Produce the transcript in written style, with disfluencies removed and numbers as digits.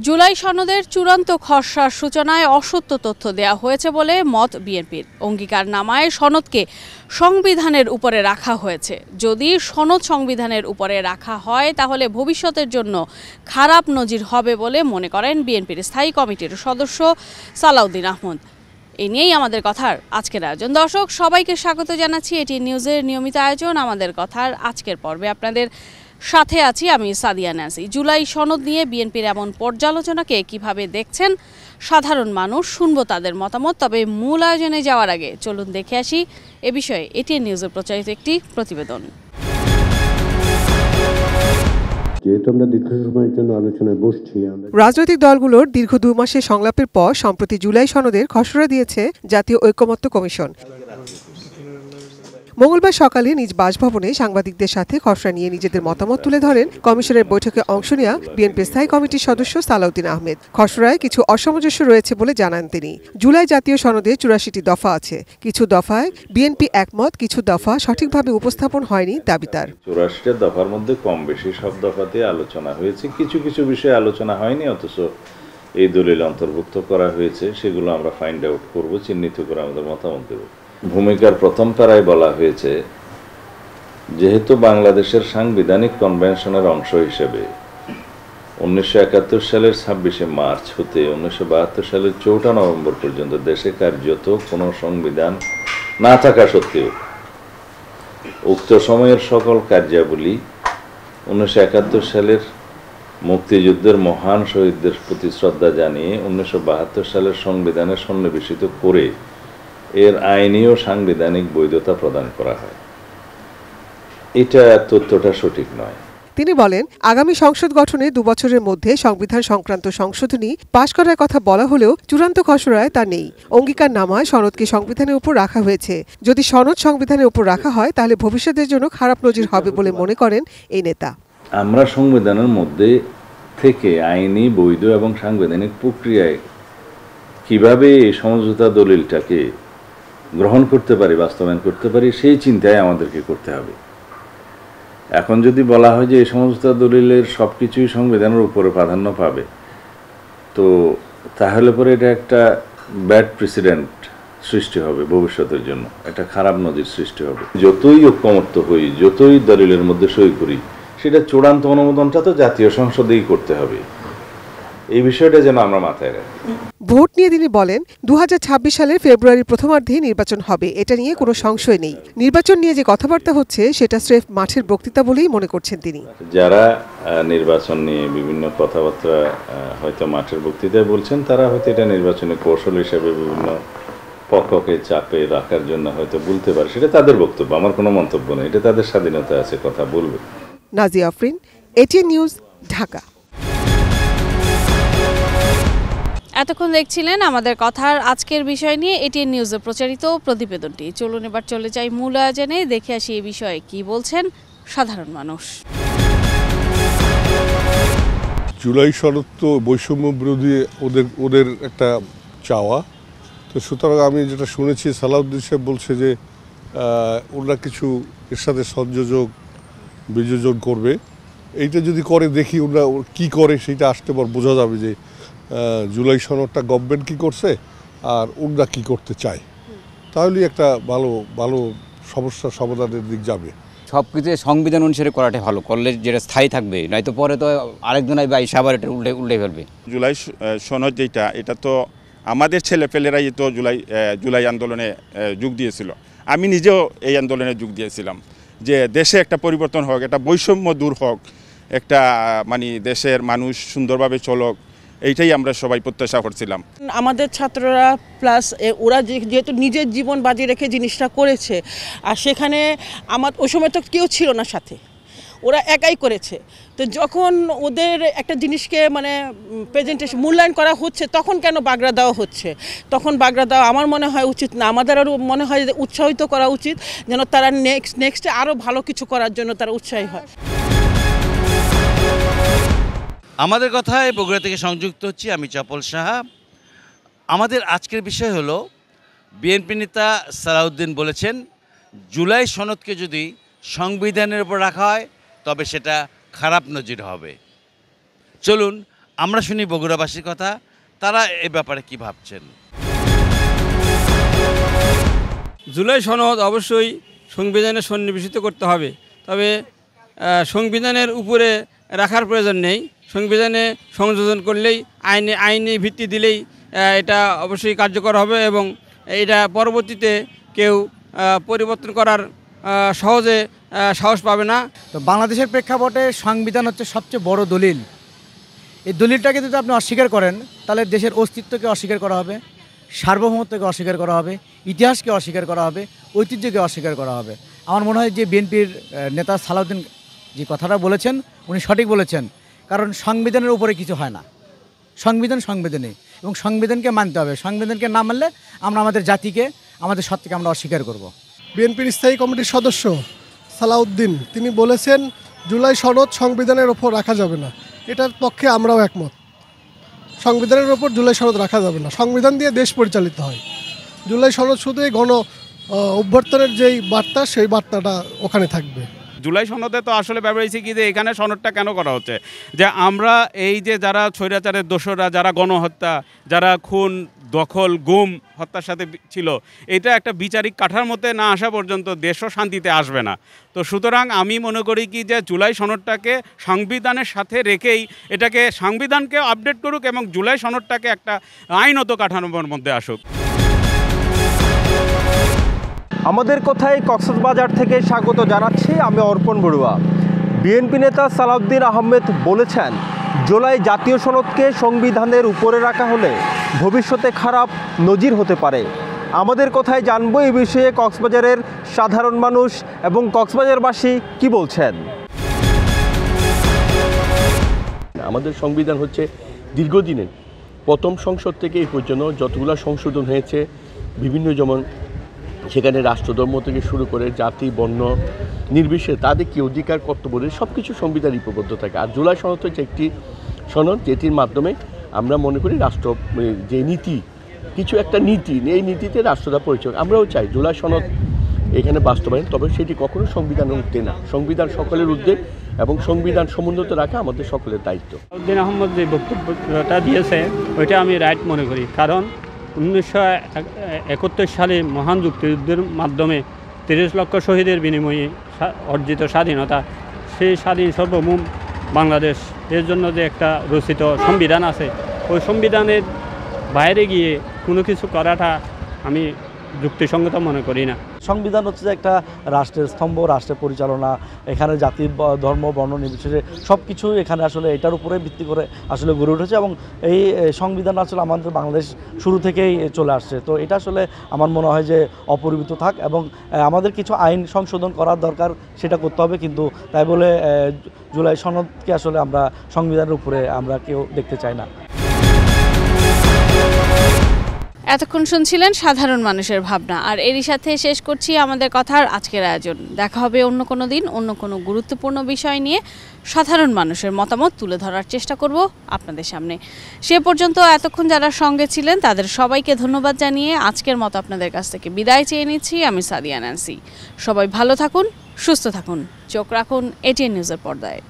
জুলাই সনদের চূড়ান্ত খসড়ার সূচনায় অসত্য তথ্য দেয়া হয়েছে বলে মত বিএনপির। অঙ্গীকারনামায় সনদকে সংবিধানের উপরে রাখা হয়েছে। যদি সনদ সংবিধানের উপরে রাখা হয় তাহলে ভবিষ্যতের জন্য খারাপ নজির হবে বলে মনে করেন বিএনপির স্থায়ী কমিটির সদস্য সালাউদ্দিন আহমদ। এ নিয়েই আমাদের কথার আজকের আয়োজন। দর্শক, সবাইকে স্বাগত জানাচ্ছি এটিএন নিউজের নিয়মিত আয়োজন আমাদের কথার আজকের পর্বে। আপনাদের সাথে আছি আমি সাদিয়া নাসি। জুলাই সনদ নিয়ে বিএনপির এমন পর্যালোচনাকে কিভাবে দেখছেন সাধারণ মানুষ, শুনবো তাদের মতামত। তবে মূল আয়োজনে যাওয়ার আগে চলুন দেখে আসি এ বিষয়ে এটিএন নিউজে প্রচারিত একটি প্রতিবেদন। রাজনৈতিক দলগুলোর দীর্ঘ 2 মাসের সংলাপের পর সম্প্রতি জুলাই সনদের খসড়া দিয়েছে জাতীয় ঐকমত্য কমিশন। মঙ্গলবার সকালে নিজ বাসভবনে সাংবাদিকদের সাথে খসড়া নিয়ে নিজেদের মতামত তুলে ধরেন কমিশনের বৈঠকে অংশ নেওয়া বিএনপির স্থায়ী কমিটির সদস্য সালাউদ্দিন আহমেদ। খসড়ায় কিছু অসামঞ্জস্য রয়েছে বলে জানান তিনি। জুলাই জাতীয় সনদে 84টি দফা আছে। কিছু দফায় বিএনপি একমত, কিছু দফা সঠিকভাবে উপস্থাপন হয়নি দাবি তার। 84টা দফার মধ্যে কম বেশি সব দফাতে আলোচনা হয়েছে, কিছু কিছু বিষয়ে আলোচনা হয়নি, অথচ এই দলিল অন্তর্ভুক্ত করা হয়েছে। সেগুলো আমরা ফাইন্ড আউট করব, চিহ্নিত করে আমাদের মতামত দেব। ভূমিকার প্রথম পারায় বলা হয়েছে, যেহেতু বাংলাদেশের সাংবিধানিক কনভেনশনের অংশ হিসেবে 1971 সালের 26শে মার্চ হতে 1972 সালের 4 নভেম্বর পর্যন্ত দেশে কার্যত কোনো সংবিধান না থাকা সত্ত্বেও উক্ত সময়ের সকল কার্যাবলী 1971 সালের মুক্তিযুদ্ধের মহান শহীদদের প্রতি শ্রদ্ধা জানিয়ে 1972 সালের সংবিধানে সন্নিবেশিত করে এর আইনি ও সাংবিধানিক বৈধতা প্রদান করা হয়। এটা তথ্যটা সঠিক নয়। তিনি বলেন, আগামী সংসদ গঠনে 2 বছরের মধ্যে সংবিধান সংক্রান্ত সংশোধনী পাশ করার কথা বলা হলেও চূড়ান্ত খসড়ায় তা নেই। অঙ্গীকারনামায় সনদকে সংবিধানের উপর রাখা হয়েছে। যদি সনদ সংবিধানের উপর রাখা হয় তাহলে ভবিষ্যতের জন্য খারাপ নজির হবে বলে মনে করেন এই নেতা। আমরা সংবিধানের মধ্যে থেকে আইনি, বৈধ এবং সাংবিধানিক প্রক্রিয়ায় কিভাবে এই সমঝোতা দলিলটাকে গ্রহণ করতে পারি, বাস্তবায়ন করতে পারি, সেই চিন্তায় আমাদেরকে করতে হবে। এখন যদি বলা হয় যে এই সমঝোতা দলিলের সব কিছুই সংবিধানের উপরে প্রাধান্য পাবে, তো তাহলে পরে এটা একটা ব্যাড প্রেসিডেন্ট সৃষ্টি হবে ভবিষ্যতের জন্য, একটা খারাপ নজির সৃষ্টি হবে। যতই ঐকমত্য হই, যতই দলিলের মধ্যে সই করি, সেটা চূড়ান্ত অনুমোদনটা তো জাতীয় সংসদেই করতে হবে। এই বিষয়টা যেন আমরা মাথায় রাখি। ভোট নিয়ে তিনি বলেন, 2026 সালের ফেব্রুয়ারির প্রথমার্ধেই নির্বাচন হবে, এটা নিয়ে কোনো সংশয় নেই। নির্বাচন নিয়ে যে কথাবার্তা হচ্ছে সেটা স্রেফ মাঠের বক্তৃতা বলেই মনে করছেন তিনি। যারা নির্বাচন নিয়ে বিভিন্ন কথাবার্তা হয়তো মাঠের বক্তৃতায় বলছেন, তারা হয়তো এটা নির্বাচনের কৌশল হিসেবে বিভিন্ন পক্ষকে চাপে রাখার জন্য হয়তো বলতে পারে, সেটা তাদের বক্তব্য, আমার কোনো মন্তব্য নেই। এটা তাদের স্বাধীনতা আছে, কথা বলবে। Nazia Afrin, ATN news, Dhaka. এতক্ষণ দেখছিলেন আমাদের কথার আজকের বিষয় নিয়ে এটিএন নিউজে প্রচারিত প্রতিবেদনটি। চলুন এবার চলে যাই মূল আয়োজনে, দেখে আসি এই বিষয়ে কি বলছেন সাধারণ মানুষ। জুলাই সনদ তো বৈষম্য বিরোধী ওদের একটা চাওয়া, তো সুতরাং আমি যেটা শুনেছি সালাউদ্দিন সাহেব বলছে যে ওরা কিছু এর সাথে সংযোজক বিযোজন করবে। এইটা যদি করে দেখি ওরা কি করে, সেইটা আসতে পর বোঝা যাবে যে জুলাই সনদটা গভর্নমেন্ট কী করছে আর ওরা কী করতে চায়। তাহলেই একটা ভালো ভালো সমস্যার সমাধানের দিক যাবে। সব কিছু সংবিধান অনুসারে করাটা ভালো, করলে যেটা স্থায়ী থাকবে, নয়তো পরে তো আরেকজন আইবে আবার এটা উল্টে ফেলবে। জুলাই সনদ যেটা, এটা তো আমাদের ছেলেপেলেরাই তো জুলাই আন্দোলনে যোগ দিয়েছিল। আমি নিজেও এই আন্দোলনে যোগ দিয়েছিলাম যে দেশে একটা পরিবর্তন হোক, একটা বৈষম্য দূর হোক, একটা মানে দেশের মানুষ সুন্দরভাবে চলক, এইটাই আমরা সবাই প্রত্যাশা করছিলাম। আমাদের ছাত্ররা প্লাস ওরা যেহেতু নিজের জীবন বাজি রেখে জিনিসটা করেছে, আর সেখানে ওই সময় তো কেউ ছিল না সাথে, ওরা একাই করেছে। তো যখন ওদের একটা জিনিসকে মানে প্রেজেন্টেশন মূল্যায়ন করা হচ্ছে, তখন কেন বাগড়া দেওয়া হচ্ছে? তখন বাগড়া দেওয়া আমার মনে হয় উচিত না। আমাদের আরও মনে হয় যে উৎসাহিত করা উচিত, যেন তারা নেক্সটে আরও ভালো কিছু করার জন্য তারা উৎসাহী হয়। আমাদের কথায় বগুড়া থেকে সংযুক্ত হচ্ছি, আমি চপল সাহা। আমাদের আজকের বিষয় হলো, বিএনপি নেতা সালাউদ্দিন বলেছেন জুলাই সনদকে যদি সংবিধানের উপর রাখা হয় তবে সেটা খারাপ নজির হবে। চলুন আমরা শুনি বগুড়াবাসীর কথা, তারা এ ব্যাপারে কি ভাবছেন। জুলাই সনদ অবশ্যই সংবিধানে সন্নিবেশিত করতে হবে, তবে সংবিধানের উপরে রাখার প্রয়োজন নেই। সংবিধানে সংযোজন করলেই আইনে ভিত্তি দিলেই এটা অবশ্যই কার্যকর হবে এবং এটা পরবর্তীতে কেউ পরিবর্তন করার সহজে সাহস পাবে না। তো বাংলাদেশের প্রেক্ষাপটে সংবিধান হচ্ছে সবচেয়ে বড় দলিল। এই দলিলটাকে যদি আপনি অস্বীকার করেন তাহলে দেশের অস্তিত্বকে অস্বীকার করা হবে, সার্বভৌমত্বকে অস্বীকার করা হবে, ইতিহাসকে অস্বীকার করা হবে, ঐতিহ্যকে অস্বীকার করা হবে। আমার মনে হয় যে বিএনপির নেতা সালাউদ্দিন যে কথাটা বলেছেন উনি সঠিক বলেছেন, কারণ সংবিধানের উপরে কিছু হয় না। সংবিধান সংবিধানই, এবং সংবিধানকে মানতে হবে। সংবিধানকে না মানলে আমরা আমাদের জাতিকে, আমাদের সত্যকে আমরা অস্বীকার করব। বিএনপির স্থায়ী কমিটির সদস্য সালাউদ্দিন তিনি বলেছেন জুলাই সনদ সংবিধানের ওপর রাখা যাবে না। এটার পক্ষে আমরাও একমত। সংবিধানের ওপর জুলাই সনদ রাখা যাবে না। সংবিধান দিয়ে দেশ পরিচালিত হয়। জুলাই সনদ শুধু এই গণ অভ্যর্থনের যেই বার্তা, সেই বার্তাটা ওখানে থাকবে। জুলাই সনদে তো আসলে ব্যাপার হয়েছে কি যে এখানে সনদটা কেন করা হচ্ছে, যে আমরা এই যে যারা স্বৈরাচারের দোসররা, যারা গণহত্যা, যারা খুন, দখল, গুম, হত্যার সাথে ছিল, এটা একটা বিচারিক কাঠামোতে না আসা পর্যন্ত দেশও শান্তিতে আসবে না। তো সুতরাং আমি মনে করি কি যে জুলাই সনদটাকে সংবিধানের সাথে রেখেই এটাকে সংবিধানকে আপডেট করুক এবং জুলাই সনদটাকে একটা আইনত কাঠামোর মধ্যে আসুক। আমাদের কথায় কক্সবাজার থেকে স্বাগত জানাচ্ছি, আমি অর্পণ বড়ুয়া। বিএনপি নেতা সালাউদ্দিন আহমেদ বলেছেন জুলাই জাতীয় সনদকে সংবিধানের উপরে রাখা হলে ভবিষ্যতে খারাপ নজির হতে পারে। আমাদের কথায় জানবো এই বিষয়ে কক্সবাজারের সাধারণ মানুষ এবং কক্সবাজারবাসী কি বলছেন। আমাদের সংবিধান হচ্ছে দীর্ঘদিনের, প্রথম সংসদ থেকে এই পর্যন্ত যতগুলো সংশোধন হয়েছে বিভিন্ন, যেমন সেখানে রাষ্ট্রধর্ম থেকে শুরু করে জাতি বর্ণ নির্বিশেষে তাদের কি অধিকার কর্তব্য সব কিছু সংবিধান লিপিবদ্ধ থাকে। আর জুলাই সনদ হচ্ছে একটি সনদ যেটির মাধ্যমে আমরা মনে করি রাষ্ট্র যে নীতি, কিছু একটা নীতি, এই নীতিতে রাষ্ট্রটা পরিচয় আমরাও চাই জুলাই সনদ এখানে বাস্তবায়ন, তবে সেটি কখনো সংবিধানের ঊর্ধ্বে না। সংবিধান সকলের ঊর্ধ্বে এবং সংবিধান সমুন্নত রাখা আমাদের সকলের দায়িত্ব। সালাউদ্দিন আহমেদ যে বক্তব্যটা দিয়েছে ওইটা আমি রাইট মনে করি, কারণ 1971 সালে মহান যুক্তিযুদ্ধের মাধ্যমে 30 লক্ষ শহীদের বিনিময়ে অর্জিত স্বাধীনতা, সেই স্বাধীন সার্বভৌম বাংলাদেশ, এর জন্য যে একটা রচিত সংবিধান আছে, ওই সংবিধানের বাইরে গিয়ে কোনো কিছু করাটা আমি যুক্তিসঙ্গত মনে করি না। সংবিধান হচ্ছে যে একটা রাষ্ট্রের স্তম্ভ, রাষ্ট্রের পরিচালনা, এখানে জাতি ধর্ম বর্ণ নির্বিশেষে সব কিছু এখানে আসলে এটার উপরে ভিত্তি করে আসলে গড়ে উঠেছে এবং এই সংবিধান আসলে আমাদের বাংলাদেশ শুরু থেকেই চলে আসছে। তো এটা আসলে আমার মনে হয় যে অপরিবর্তিত থাক এবং আমাদের কিছু আইন সংশোধন করার দরকার, সেটা করতে হবে, কিন্তু তাই বলে জুলাই সনদকে আসলে আমরা সংবিধানের উপরে আমরা কেউ দেখতে চাই না। এতক্ষণ শুনছিলেন সাধারণ মানুষের ভাবনা, আর এরই সাথে শেষ করছি আমাদের কথার আজকের আয়োজন। দেখা হবে অন্য কোনো দিন অন্য কোনো গুরুত্বপূর্ণ বিষয় নিয়ে। সাধারণ মানুষের মতামত তুলে ধরার চেষ্টা করব আপনাদের সামনে। সে পর্যন্ত এতক্ষণ যারা সঙ্গে ছিলেন তাদের সবাইকে ধন্যবাদ জানিয়ে আজকের মতো আপনাদের কাছ থেকে বিদায় চেয়ে নিচ্ছি। আমি সাদিয়া ন্যান্সি। সবাই ভালো থাকুন, সুস্থ থাকুন, চোখ রাখুন এটিএন নিউজের পর্দায়।